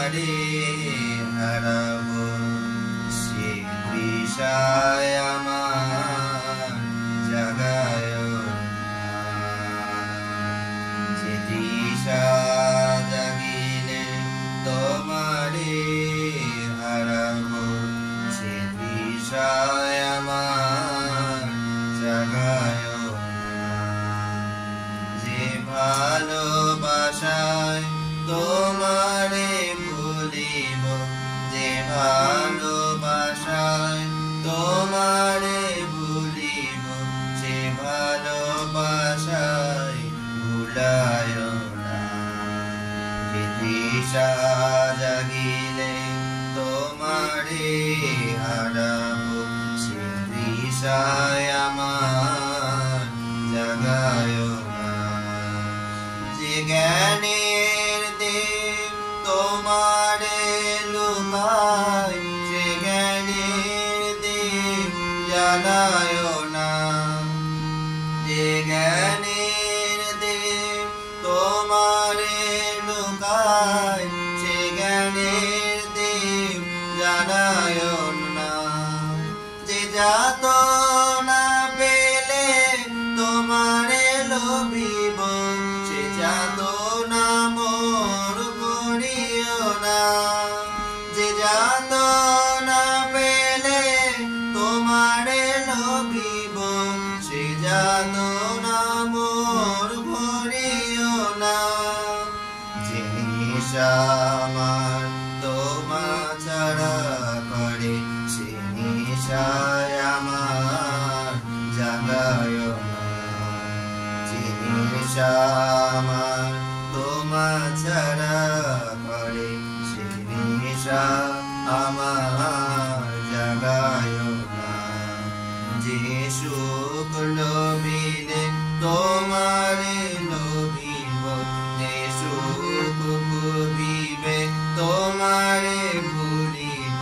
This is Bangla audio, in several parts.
তোমারে হারাবো সে তৃষায় আমার জাগায় যে তৃষা জাগিলে তোমারে হারাবো সে তৃষায় আমার জাগায় যে ভালোবাসায় তোমারে ভুলিব যে ভালোবাসায় তোমারে ভুলিব সে ভালোবাসায় ভুলায় না যে তৃষা জাগিলে তোমারে হারাবো সে তৃষায় আমার জাগায় না যে জ্ঞানের দিন তোমারে লুকায় সে জ্ঞানের দিন জানায় না যে জ্ঞানের দিন তোমারে লুকায় সে জ্ঞানের দিন জানায় না যে যাত না পেলে তোমারে লোভিব সে যাত না মোর করিও না যে যাত না পেলে তোমারে লোভিব সে যাত না মোর করিও না যে নিশা আমার তোমা ছাড়া করে সে নিশায় আমার জাগায় না যে নিশা আমার তোমা ছাড়া করে সে নিশা আমার জাগায় না যে সুখ লোভিলে তোমারে লোভিব যে সুখ ভুলিবে তোমারে ভুলিব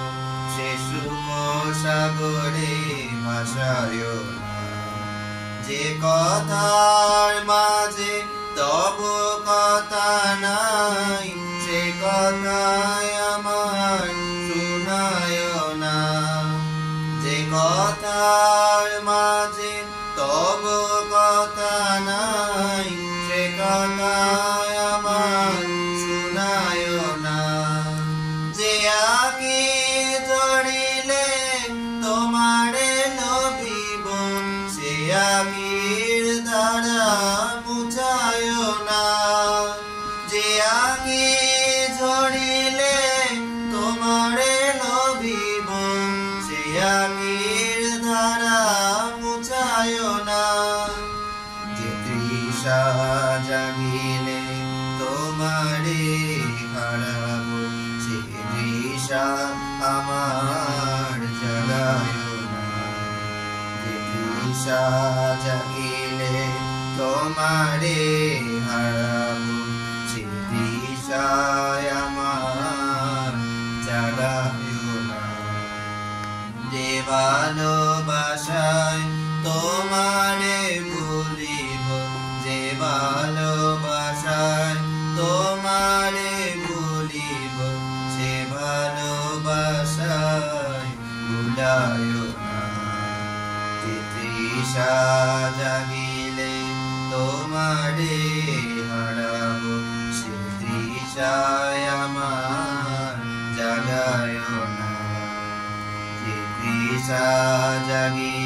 সে সুখ সাগরে ভাসায় না যে কথার মাঝে তব কথা নাই সে কথায় আমার শুনায় না যে কথার মাঝে তব কথা নাই সে কথায় আমার শুনায় না যে আগে জড়িলে তোমারে লোভিব সে আগের দ্বারা মুছায় না যে আগে জড়িলে তোমারে লোভিব সে আগের দ্বারা মুছায় না যে তৃষা জাগিলে তোমারে হারাবো সে তৃষা আমার জাগায় না যে তৃষা জাগিলে তোমারে হারাবো সে তৃষায় আমার জাগায় না যে ভালোবাসায় তোমারে ভুলিব যে ভালোবাসায় তোমারে ভুলিব সে ভালোবাসায় ভুলায় না যে তৃষা জাগিলে তোমারে হারাবো সে তৃষায় আমার জাগায় না যে তৃষা জাগিলে